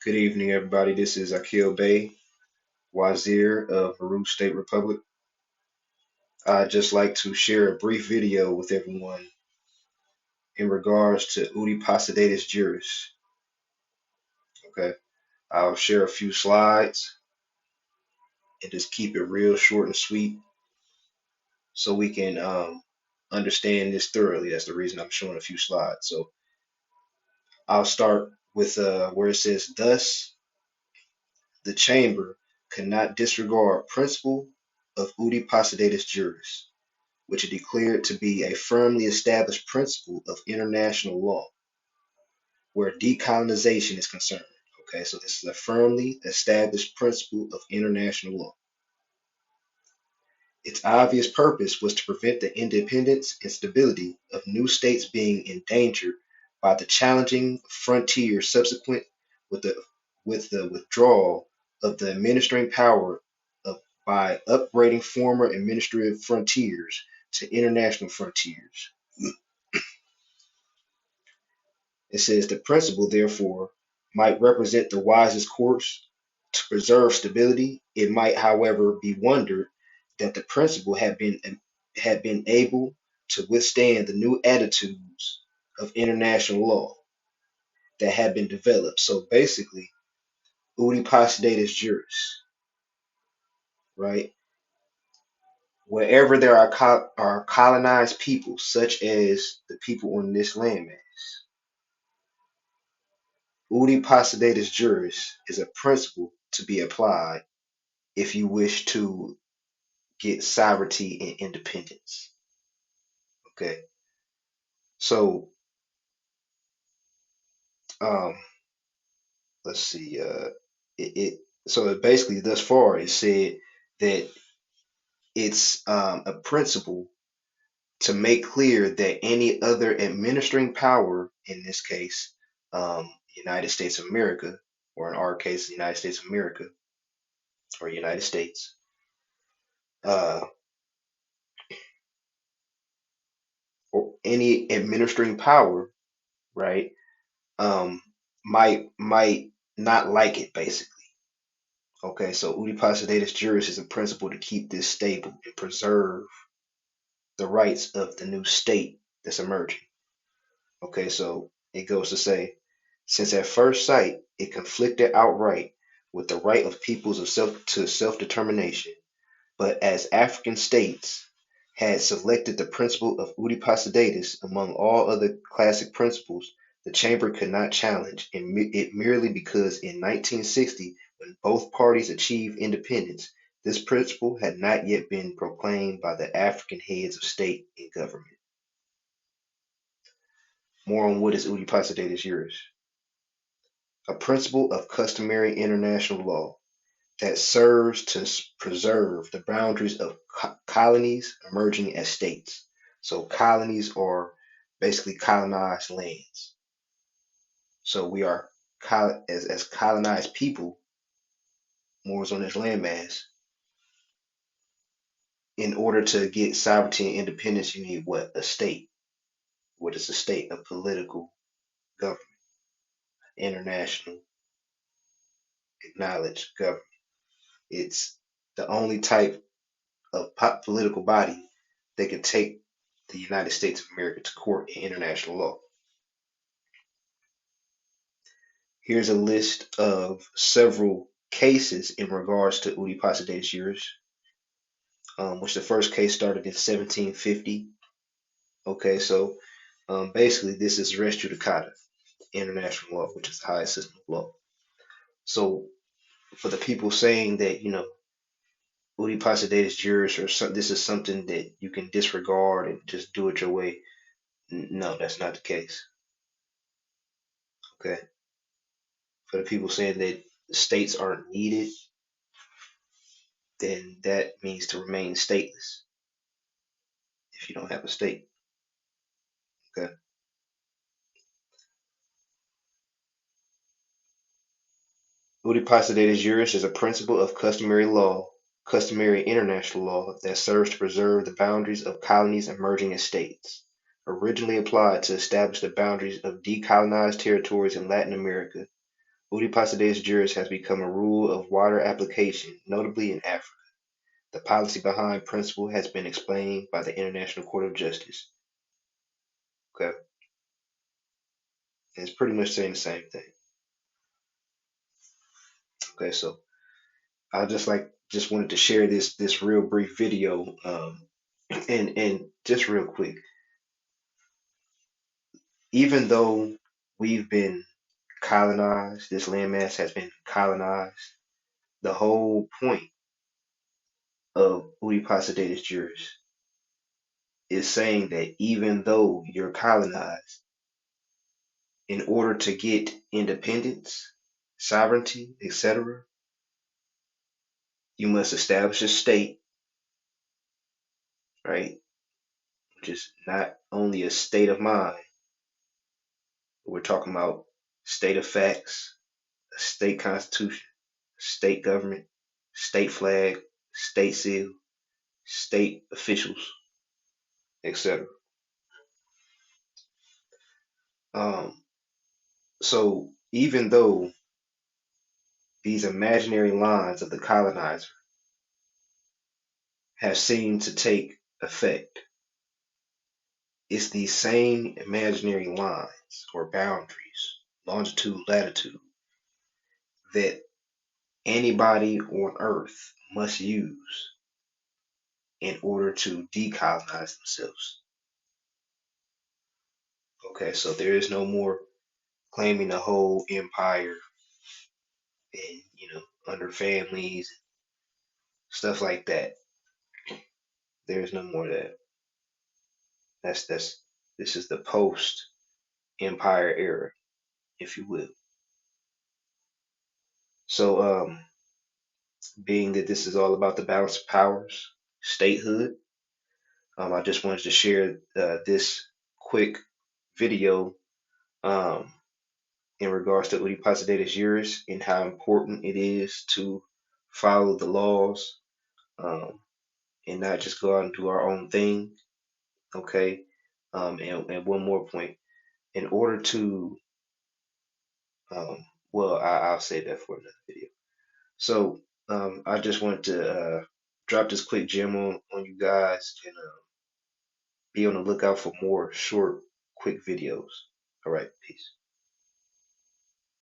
Good evening, everybody. This is Akil Bey, Wazir of Peru State Republic. I'd just like to share a brief video with everyone in regards to Uti Possidetis Juris. Okay, I'll share a few slides and just keep it real short and sweet so we can understand this thoroughly. That's the reason I'm showing a few slides. So I'll start with where it says, "Thus, the chamber cannot disregard principle of Uti Possidetis Juris, which it declared to be a firmly established principle of international law where decolonization is concerned." Okay, so this is a firmly established principle of international law. Its obvious purpose was to prevent the independence and stability of new states being endangered by the challenging frontier subsequent with the withdrawal of the administering power of, by upgrading former administrative frontiers to international frontiers. It says the principle, therefore, might represent the wisest course to preserve stability. It might, however, be wondered that the principle had been able to withstand the new attitudes of international law that had been developed. So basically, Uti Possidetis Juris, right? Wherever there are colonized people, such as the people on this landmass, Uti Possidetis Juris is a principle to be applied if you wish to get sovereignty and independence. Okay, so um, let's see. So basically, thus far, it said that it's a principle to make clear that any other administering power, in this case, United States of America, or in our case, the United States of America or United States, uh, or any administering power, right, um, might not like it, basically. Okay, so Uti Possidetis Juris is a principle to keep this stable and preserve the rights of the new state that's emerging. Okay, so it goes to say, since at first sight it conflicted outright with the right of peoples of self-determination, but as African states had selected the principle of Uti Possidetis among all other classic principles, the Chamber could not challenge it merely because in 1960, when both parties achieved independence, this principle had not yet been proclaimed by the African heads of state and government. More on what is Uti Possidetis Juris. A principle of customary international law that serves to preserve the boundaries of colonies emerging as states. So colonies are basically colonized lands. So we are as colonized people, more on this landmass. In order to get sovereignty and independence, you need what? A state. What is a state? A political government, international acknowledged government. It's the only type of political body that can take the United States of America to court in international law. Here's a list of several cases in regards to Uti Possidetis Juris, which the first case started in 1750. Okay, so basically this is res judicata, international law, which is the highest system of law. So for the people saying that, Uti Possidetis Juris or this is something that you can disregard and just do it your way, no, that's not the case. Okay. For the people saying that states aren't needed, then that means to remain stateless if you don't have a state. Okay. Uti Possidetis Juris is a principle of customary international law that serves to preserve the boundaries of colonies emerging as states. Originally applied to establish the boundaries of decolonized territories in Latin America, Uti Possidetis Juris has become a rule of water application, notably in Africa. The policy behind principle has been explained by the International Court of Justice. Okay, and it's pretty much saying the same thing. Okay, so I just wanted to share this real brief video, and just real quick, even though we've been colonized, this landmass has been colonized. The whole point of Uti Possidetis Juris is saying that even though you're colonized, in order to get independence, sovereignty, etc., you must establish a state, right? Which is not only a state of mind, but we're talking about state of facts, a state constitution, state government, state flag, state seal, state officials, etc. Um, so even though these imaginary lines of the colonizer have seemed to take effect, it's these same imaginary lines or boundaries, longitude, latitude, that anybody on Earth must use in order to decolonize themselves. Okay, so there is no more claiming the whole empire and under families, stuff like that. There's no more of that. That's this is the post empire era, if you will. So being that this is all about the balance of powers, statehood, I just wanted to share this quick video um, in regards to Uti Possidetis Juris and how important it is to follow the laws, um, and not just go out and do our own thing. Okay. And one more point. In order to, well, I'll save that for another video. So I just wanted to drop this quick gem on you guys, and be on the lookout for more short, quick videos. All right, peace.